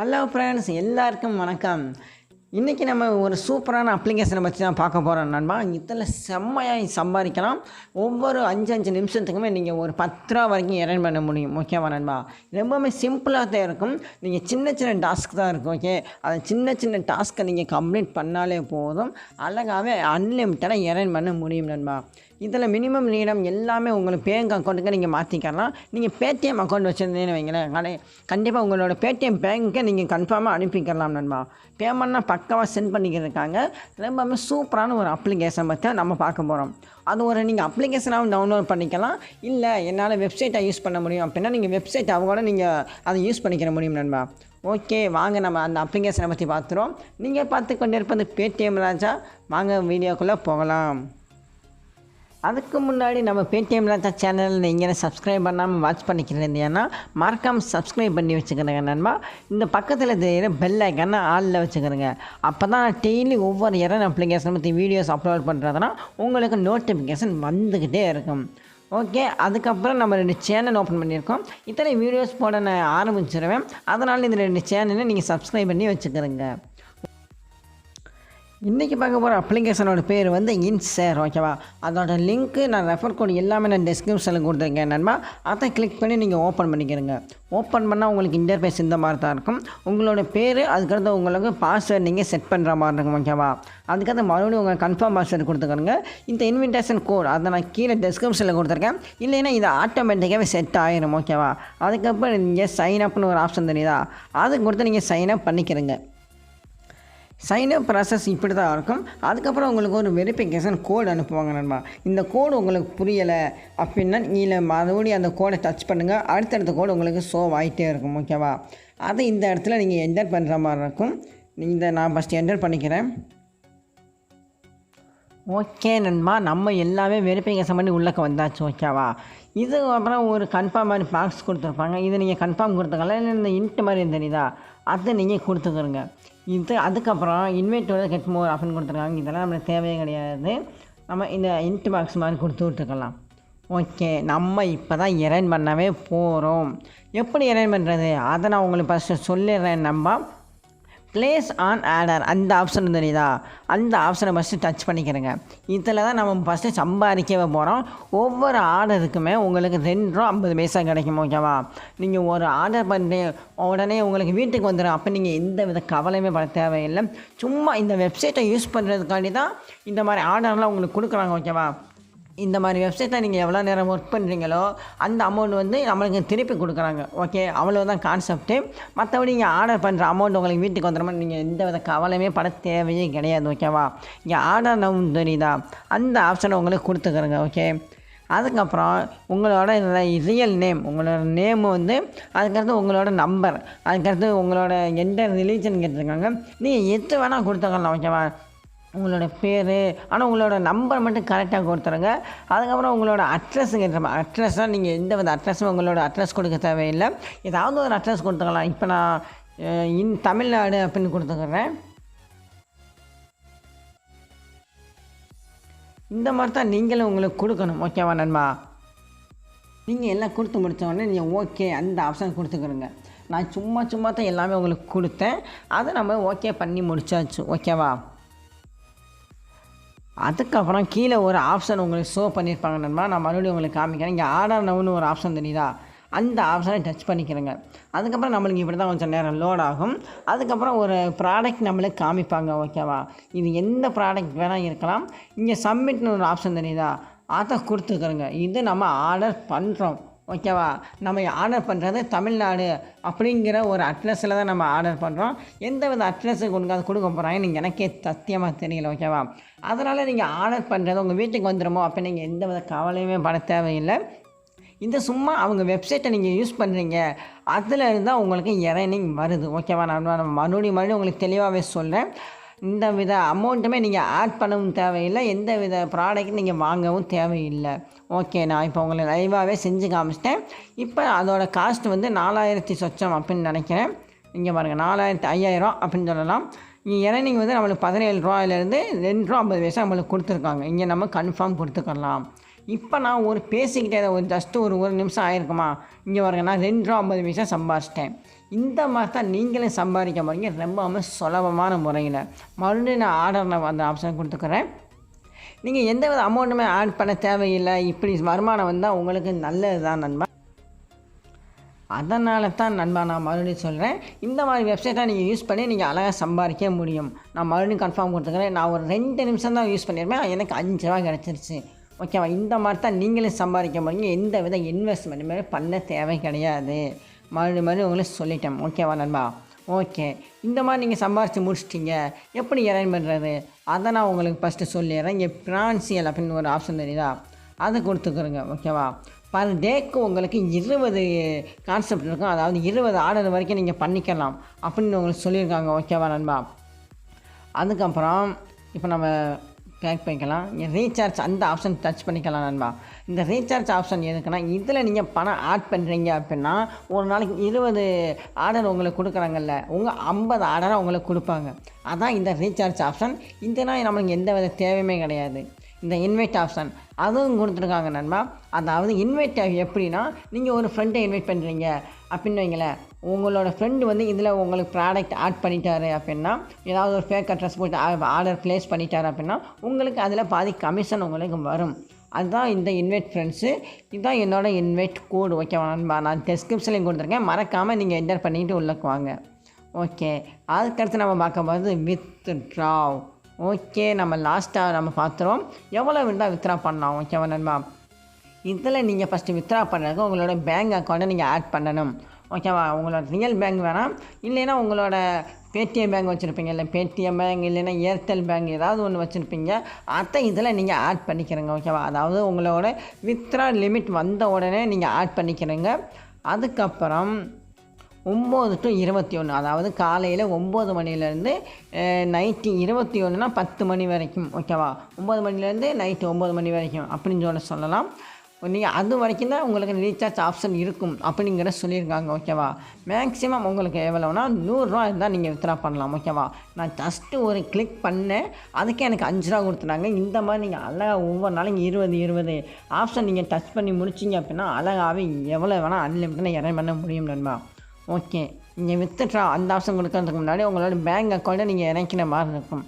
Hello friends, எல்லாருக்கும் வணக்கம். இன்றைக்கி நம்ம ஒரு சூப்பரான அப்ளிகேஷனை பற்றி தான் பார்க்க போகிறோம் நண்பா. இதில் செம்மையாக சம்பாதிக்கலாம். ஒவ்வொரு 5 நிமிஷத்துக்குமே நீங்கள் ஒரு 10 ரூபா வரைக்கும் எர்ன் பண்ண முடியும். ஓகேவா நண்பா? ரொம்பவுமே சிம்பிளாக தான் இருக்கும். நீங்கள் சின்ன டாஸ்க் தான் இருக்கும். ஓகே, அதை சின்ன டாஸ்க்கை நீங்கள் கம்ப்ளீட் பண்ணாலே போதும், அழகாகவே அன்லிமிட்டடாக எர்ன் பண்ண முடியும் நண்பா. இதில் மினிமம் நீடம் எல்லாமே உங்களுக்கு பேங்க் அக்கௌண்ட்டுக்கு நீங்கள் மாற்றிக்கலாம். நீங்கள் பேடிஎம் அக்கௌண்ட் வச்சுருந்தீங்கன்னு வைங்களேன், கண்டிப்பாக உங்களோட பேடிஎம் பேங்க்கை நீங்கள் கன்ஃபார்மாக அனுப்பிக்கலாம் நண்பா. பேமெண்ட்னா பக்காவாக சென்ட் பண்ணிக்கிருக்காங்க. ரொம்பவுமே சூப்பரான ஒரு அப்ளிகேஷன் பற்றி நம்ம பார்க்க போகிறோம். அது நீங்கள் அப்ளிகேஷனாகவும் டவுன்லோட் பண்ணிக்கலாம். இல்லை என்னால் வெப்சைட்டை யூஸ் பண்ண முடியும் அப்படின்னா நீங்கள் வெப்சைட் அவங்களோட நீங்கள் அதை யூஸ் பண்ணிக்கிற முடியும் நண்பா. ஓகே, வாங்க நம்ம அந்த அப்ளிகேஷனை பற்றி பார்த்துருவோம். நீங்கள் பார்த்து கொண்டு இருப்பது Paytmraja. வாங்க வீடியோக்குள்ளே போகலாம். அதுக்கு முன்னாடி நம்ம Paytmraja சேனல் நீங்கள் சப்ஸ்கிரைப் பண்ணாமல் வாட்ச் பண்ணிக்கிறீங்கன்னா மறக்காமல் சப்ஸ்கிரைப் பண்ணி வச்சுக்கிறேங்க நண்பா. இந்த பக்கத்தில் தெரிகிற பெல் ஐக்கானை ஆளில் வச்சுக்கிறேங்க. அப்போ தான் டெய்லி ஒவ்வொரு அப்ளிகேஷன் பற்றி வீடியோஸ் அப்லோட் பண்ணுறதுனா உங்களுக்கு நோட்டிஃபிகேஷன் வந்துக்கிட்டே இருக்கும். ஓகே, அதுக்கப்புறம் நம்ம 2 சேனல் ஓப்பன் பண்ணியிருக்கோம். இத்தனை வீடியோஸ் போட நான் ஆரம்பிச்சிருவேன். அதனால் இந்த 2 சேனலை நீங்கள் சப்ஸ்கிரைப் பண்ணி வச்சுக்கிறேங்க. இன்றைக்கி பார்க்க போகிற அப்ளிகேஷனோட பேர் இன்ஷேர். ஓகேவா? அதோட லிங்க்கு நான் ரெஃபர் கோட் எல்லாமே நான் டிஸ்கிரிப்ஷனில் கொடுத்துருக்கேன் நண்பா. அதை கிளிக் பண்ணி நீங்கள் ஓப்பன் பண்ணிக்கிறங்க. ஓப்பன் பண்ணால் உங்களுக்கு இன்டர்ஃபேஸ் இந்த மாதிரி தான் இருக்கும். உங்களோட பேர், அதுக்கடுத்து உங்களுக்கு பாஸ்வேர்டு நீங்கள் செட் பண்ணுற மாதிரி இருக்கும். ஓகேவா? அதுக்கடுத்து மறுபடியும் உங்கள் கன்ஃபார்ம் பாஸ்வேர்டு கொடுத்துக்கோங்க. இந்த இன்விடேஷன் கோட் அதை நான் கீழே டிஸ்கிரிப்ஷனில் கொடுத்துருக்கேன். இல்லைன்னா இது ஆட்டோமேட்டிக்காகவே செட் ஆகிடும். ஓகேவா? அதுக்கப்புறம் நீங்கள் சைன் அப்னு ஒரு ஆப்ஷன் தெரியுதா, அது கொடுத்து நீங்கள் சைன் அப் பண்ணிக்கிறங்க. சைன்அப் ப்ராசஸ் இப்படி தான் இருக்கும். அதுக்கப்புறம் உங்களுக்கு ஒரு வெரிஃபிகேஷன் கோடு அனுப்புவாங்க நண்பா. இந்த கோடு உங்களுக்கு புரியலை அப்படின்னா நீங்கள் மறுபடியும் அந்த கோடை டச் பண்ணுங்கள். அடுத்தடுத்த கோடு உங்களுக்கு ஷோ ஆகிட்டே இருக்கும். ஓகேவா? அதை இந்த இடத்துல நீங்கள் என்டர் பண்ணுற மாதிரி இருக்கும். நான் ஃபஸ்ட்டு என்டர் பண்ணிக்கிறேன். ஓகே நண்பா, நம்ம எல்லாமே வெரிஃபிகேஷன் பண்ணி உள்ளக்க வந்தாச்சு. ஓகேவா? இது அப்புறம் ஒரு கன்ஃபார்ம் மாதிரி பாக்ஸ் கொடுத்துருப்பாங்க. இது நீங்கள் கன்ஃபார்ம் கொடுத்துக்கலாம். இல்லை இந்த இன்ட்டு மாதிரி தெரியுதா, அதை நீங்கள் கொடுத்துக்கிறங்க. இது அதுக்கப்புறம் இன்வைட் கெட் மோர் அப்படின்னு கொடுத்துருக்காங்க. இதெல்லாம் நம்மளுக்கு தேவையே கிடையாது. நம்ம இந்த இன்ட் பாக்ஸ் மாதிரி கொடுத்து விட்டுக்கலாம். ஓகே, நம்ம இப்போ தான் எர்ன் பண்ணவே போகிறோம். எப்படி எர்ன் பண்ணுறது அதை நான் உங்களுக்கு ஃபஸ்ட்டு சொல்லிடுறேன். நம்ம ப்ளேஸ் ஆன் ஆர்டர் அந்த ஆப்ஷன் தெரியுதா, அந்த ஆப்ஷனை ஃபஸ்ட்டு டச் பண்ணிக்கிறேங்க. இதில் தான் நம்ம ஃபஸ்ட்டு சம்பாதிக்கவே போகிறோம். ஒவ்வொரு ஆர்டருக்குமே உங்களுக்கு 2 ரூபா 50 பைசா கிடைக்கும். ஓகேவா? நீங்கள் ஒரு ஆர்டர் பண்ணி உடனே உங்களுக்கு வீட்டுக்கு வந்துடும். அப்போ நீங்கள் எந்த வித கவலையுமே பட தேவையில்லை. சும்மா இந்த வெப்சைட்டை யூஸ் பண்ணுறதுக்காண்டி தான் இந்த மாதிரி ஆர்டர்லாம் உங்களுக்கு கொடுக்குறாங்க. ஓகேவா? இந்த மாதிரி வெப்சைட்டில் நீங்கள் எவ்வளோ நேரம் ஒர்க் பண்ணுறீங்களோ அந்த அமௌண்ட் நம்மளுக்கு திருப்பி கொடுக்குறாங்க. ஓகே, அவ்வளோதான் கான்செப்ட்டு. மற்றபடி நீங்கள் ஆர்டர் பண்ணுற அமௌண்ட் உங்களுக்கு வீட்டுக்கு வந்துடுற மாதிரி நீங்கள் எந்த வித கவலையுமே பட தேவையே கிடையாது. ஓகேவா? இங்கே ஆர்டர் நம்பர் தெரியுதா, அந்த ஆப்ஷனை உங்களுக்கு கொடுத்துக்கிறேங்க. ஓகே, அதுக்கப்புறம் உங்களோட ரியல் நேம், உங்களோட நேம் அதுக்கடுத்து உங்களோட நம்பர், அதுக்கடுத்து உங்களோட எந்த ரிலீஜன் கேட்டிருக்காங்க. நீங்கள் எது வேணால் கொடுத்துக்கலாம். ஓகேவா? உங்களோட பேர், ஆனால் உங்களோட நம்பர் மட்டும் கரெக்டாக கொடுத்துருங்க. அதுக்கப்புறம் உங்களோட அட்ரஸ் கேட்டுருப்பேன். அட்ரஸ்னால் நீங்கள் எந்த வித அட்ரஸும் உங்களோட அட்ரஸ் கொடுக்க தேவையில்லை. ஏதாவது ஒரு அட்ரஸ் கொடுத்துக்கலாம். இப்போ நான் தமிழ்நாடு அப்படின்னு கொடுத்துக்கிறேன். இந்த மாதிரி தான் நீங்களும் உங்களுக்கு கொடுக்கணும். ஓகேவா நண்பா? நீங்கள் எல்லாம் கொடுத்து முடித்தோடனே நீங்கள் ஓகே அந்த ஆப்ஷன் கொடுத்துக்கிறோங்க. நான் சும்மா தான் எல்லாமே உங்களுக்கு கொடுத்தேன். அதை நம்ம ஓகே பண்ணி முடிச்சாச்சு. ஓகேவா? அதுக்கப்புறம் கீழே ஒரு ஆப்ஷன் உங்களுக்கு ஷோ பண்ணியிருப்பாங்க நண்பா. நான் மறுபடியும் உங்களுக்கு காமிக்கிறேன். இங்கே ஆர்டர் நவுன்னு ஒரு ஆப்ஷன் தெரியுதா, அந்த ஆப்ஷனை டச் பண்ணிக்கிறேங்க. அதுக்கப்புறம் நம்மளுக்கு இப்படி தான் கொஞ்சம் நேரம் லோட் ஆகும். அதுக்கப்புறம் ஒரு ப்ராடக்ட் நம்மளுக்கு காமிப்பாங்க. ஓகேவா? இது எந்த ப்ராடக்ட் வேணால் இருக்கலாம். இங்கே சப்மிட்னு ஒரு ஆப்ஷன் தெரியுதா, அதை கொடுத்துக்கிறோங்க. இது நம்ம ஆர்டர் பண்ணுறோம். ஓகேவா? நம்ம ஆர்டர் பண்ணுறது தமிழ்நாடு அப்படிங்கிற ஒரு அட்ரஸில் தான் நம்ம ஆர்டர் பண்ணுறோம். எந்த வித அட்ரஸு கொடுக்க போகிறாங்க நீங்கள் எனக்கே சத்தியமாக தெரியல. ஓகேவா? அதனால் நீங்கள் ஆர்டர் பண்ணுறது உங்கள் வீட்டுக்கு வந்துடுமோ அப்போ நீங்கள் எந்த வித கவலையுமே பட தேவையில்லை. இந்த சும்மா அவங்க வெப்சைட்டை நீங்கள் யூஸ் பண்ணுறீங்க, அதில் இருந்தால் உங்களுக்கு எர்னிங் வருது. ஓகேவா? நான் மறுபடியும் உங்களுக்கு தெளிவாகவே சொல்கிறேன். இந்த வித அமௌண்ட்டுமே நீங்கள் ஆட் பண்ணவும் தேவையில்லை. எந்த வித ப்ராடக்ட் நீங்கள் வாங்கவும் தேவையில்லை. ஓகே, நான் இப்போ உங்களை லைவாகவே செஞ்சு காமிச்சிட்டேன். இப்போ அதோட காஸ்ட் 4000 சொச்சம் அப்படின்னு நினைக்கிறேன். இங்கே பாருங்கள், 5000 அப்படின்னு சொல்லலாம். இங்கே எர்னிங் நம்மளுக்கு 17 ரூபாயிலேருந்து 2 ரூபா 50 பைசா நம்மளுக்கு கொடுத்துருக்காங்க. இங்கே நம்ம கன்ஃபார்ம் கொடுத்துக்கலாம். இப்போ நான் ஒரு பேசிக்கிட்டே ஒரு ஜஸ்ட்டு ஒரு நிமிஷம் ஆயிருக்குமா, இங்கே பாருங்க நான் ₹2.50 சம்பாரிச்சிட்டேன். இந்த மாதிரி தான் நீங்களும் சம்பாதிக்க போகிறீங்க ரொம்பவுமே சுலபமான முறையில். மறுபடியும் நான் ஆர்டர் அந்த ஆப்ஷன் கொடுத்துக்கிறேன். நீங்கள் எந்த வித அமௌண்ட்டுமே ஆட் பண்ண தேவையில்லை. இப்படி வருமானம் வந்தால் உங்களுக்கு நல்லது தான் நண்பா. அதனால தான் நண்பா நான் மறுபடியும் சொல்கிறேன், இந்த மாதிரி வெப்சைட்டை நீங்கள் யூஸ் பண்ணி நீங்கள் அழகாக சம்பாதிக்க முடியும். நான் மறுபடியும் கன்ஃபார்ம் கொடுத்துக்கிறேன். நான் ஒரு 2 நிமிஷம் தான் யூஸ் பண்ணியிருப்பேன், எனக்கு ₹5 கிடச்சிருச்சு. ஓகேவா? இந்த மாதிரி தான் நீங்களும் சம்பாதிக்க முடியும். எந்த வித இன்வெஸ்ட்மெண்ட்டுமே பண்ண தேவை கிடையாது. மறுபடியும் உங்களுக்கு சொல்லிட்டேன். ஓகேவா நண்பா? ஓகே. இந்த மாதிரி நீங்கள் சம்பாரித்து முடிச்சிட்டிங்க, எப்படி எர்ன் பண்ணுறது அதை நான் உங்களுக்கு ஃபஸ்ட்டு சொல்லிடுறேன். இங்கே ஃபினான்சியல் அப்படின்னு ஒரு ஆப்ஷன் தெரியுதா, அதை கொடுத்துக்கிறோங்க. ஓகேவா? பர் டேக்கு உங்களுக்கு 20 கான்செப்ட் இருக்கும். அதாவது 20 ஆர்டர் வரைக்கும் நீங்கள் பண்ணிக்கலாம் அப்படின்னு உங்களுக்கு சொல்லியிருக்காங்க. ஓகேவா நண்பா? அதுக்கப்புறம் இப்போ நம்ம பேக் பண்ணிக்கலாம். இங்கே ரீசார்ஜ் அந்த ஆப்ஷன் டச் பண்ணிக்கலாம் நண்பா. இந்த ரீசார்ஜ் ஆப்ஷன் எதுக்குன்னா, இதில் நீங்கள் பணம் ஆட் பண்ணுறீங்க அப்படின்னா ஒரு நாளைக்கு 20 ஆர்டர் உங்களுக்கு கொடுக்குறாங்கல்ல, உங்கள் 50 ஆர்டரை உங்களுக்கு கொடுப்பாங்க. அதான் இந்த ரீசார்ஜ் ஆப்ஷன். இதனால் நம்மளுக்கு எந்த வித தேவையுமே கிடையாது. இந்த இன்வைட் ஆப்ஷன் அதுவும் கொடுத்துருக்காங்க நண்பா. அதாவது இன்வைட் எப்படின்னா, நீங்கள் ஒரு ஃப்ரெண்டை இன்வைட் பண்ணுறீங்க அப்படின்னு வைங்களேன், உங்களோட ஃப்ரெண்டு வந்து இதில் உங்களுக்கு ப்ராடக்ட் ஆட் பண்ணிட்டாரு அப்படின்னா, ஏதாவது ஒரு ஃபேக் அட்ரஸ் போட்டு ஆர்டர் ப்ளேஸ் பண்ணிட்டாரு அப்படின்னா உங்களுக்கு அதில் பாதி கமிஷன் உங்களுக்கு வரும். அதுதான் இந்த இன்வைட் ஃப்ரெண்ட்ஸு. இதுதான் என்னோடய இன்வைட் கோடு. ஓகேவா நண்பா? நான் டிஸ்கிரிப்ஷன்லையும் கொடுத்துருக்கேன், மறக்காமல் நீங்கள் என்டர் பண்ணிக்கிட்டு உள்ளக்கு வாங்க. ஓகே. அதுக்கடுத்து நம்ம பார்க்கும்போது வித்ட்ராவ். ஓகே, நம்ம லாஸ்ட்டாக நம்ம பார்த்துருவோம் எவ்வளோ இருந்தால் வித்ட்ரா பண்ணலாம். ஓகேவா நண்பா? இதில் நீங்கள் ஃபஸ்ட்டு வித்ட்ரா பண்ணுறதுக்கு உங்களோட பேங்க் அக்கௌண்ட்டை நீங்கள் ஆட் பண்ணணும். ஓகேவா? உங்களோட ரியல் பேங்க் வேணாம், இல்லைன்னா உங்களோட பேடிஎம் பேங்க் வச்சுருப்பீங்க, இல்லை பேடிஎம் பேங்க் இல்லைன்னா ஏர்டெல் பேங்க் ஏதாவது ஒன்று வச்சுருப்பீங்க, அதை இதில் நீங்கள் ஆட் பண்ணிக்கிறீங்க. ஓகேவா? அதாவது உங்களோட வித்ட்ரா லிமிட் வந்த உடனே நீங்கள் ஆட் பண்ணிக்கிறீங்க. அதுக்கப்புறம் 9 to 21, அதாவது காலையில் 9 மணிலேருந்து நைட்டு 21னா 10 மணி வரைக்கும். ஓகேவா? 9 மணிலேருந்து நைட்டு 9 மணி வரைக்கும் அப்படின்னு சொல்லலாம். நீங்கள் அது வரைக்கும் தான் உங்களுக்கு ரீசார்ஜ் ஆப்ஷன் இருக்கும் அப்படிங்கிற சொல்லியிருக்காங்க. ஓகேவா? மேக்ஸிமம் உங்களுக்கு எவ்வளோனா ₹100 இருந்தால் நீங்கள் வித்ட்ரா பண்ணலாம். ஓகேவா? நான் ஜஸ்ட்டு ஒரு கிளிக் பண்ணேன், அதுக்கே எனக்கு ₹5 கொடுத்துட்டாங்க. இந்த மாதிரி நீங்கள் அழகாக ஒவ்வொரு நாளைக்கு 20 ஆப்ஷன் நீங்கள் டச் பண்ணி முடிச்சிங்க அப்படின்னா அழகாகவே எவ்வளோ வேணால் அன்லிமிட்டடாக எர்ன் பண்ண முடியும் நண்பா. ஓகே. நீங்கள் வித்ட்ரா அந்த ஆப்ஷன் கொடுக்கறதுக்கு முன்னாடி உங்களோட பேங்க் அக்கௌண்ட்டை நீங்கள் இணைக்கிற மாதிரி இருக்கும்.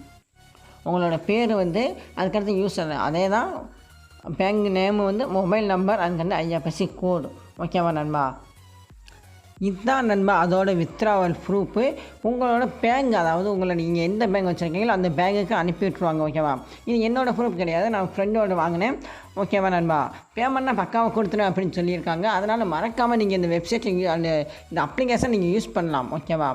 உங்களோட பேர் வந்து அதுக்கடுத்து யூஸர் அதே தான், பேங்க் நேமு வந்து மொபைல் நம்பர், அதுக்கடுத்து ஐஎஃப்எஸ்சி கோடு. ஓகேவா நண்பா? இதுதான் நண்பா அதோட வித்ட்ராவல் ப்ரூஃபு. உங்களோட பேங்க், அதாவது உங்களை நீங்கள் எந்த பேங்க் வச்சுருக்கீங்களோ அந்த பேங்குக்கு அனுப்பி விட்ருவாங்க. ஓகேவா? இது என்னோடய ப்ரூஃப் கிடையாது, நான் ஃப்ரெண்டோட வாங்கினேன். ஓகேவா நண்பா? பேமெண்ட்னா பக்காவாக கொடுத்துருவேன் அப்படின்னு சொல்லியிருக்காங்க. அதனால் மறக்காமல் நீங்கள் இந்த வெப்சைட் இந்த அப்ளிகேஷன் நீங்கள் யூஸ் பண்ணலாம். ஓகேவா?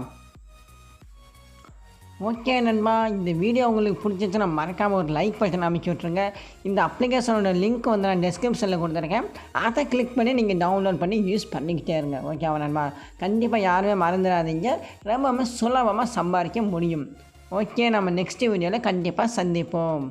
ஓகே நண்பா, இந்த வீடியோ உங்களுக்கு பிடிச்சிச்சுன்னா மறக்காமல் ஒரு லைக் பட்டன் அமைக்க விட்ருங்க. இந்த அப்ளிகேஷனோட லிங்க் வந்து நான் டிஸ்கிரிப்ஷனில் கொடுத்துருக்கேன், அதை கிளிக் பண்ணி நீங்கள் டவுன்லோட் பண்ணி யூஸ் பண்ணிக்கிட்டே இருங்க. ஓகேவா நண்பா? கண்டிப்பாக யாருமே மறந்துடாதீங்க, ரொம்பவுமே சுலபமாக சம்பாதிக்க முடியும். ஓகே, நம்ம நெக்ஸ்ட் வீடியோவில் கண்டிப்பாக சந்திப்போம்.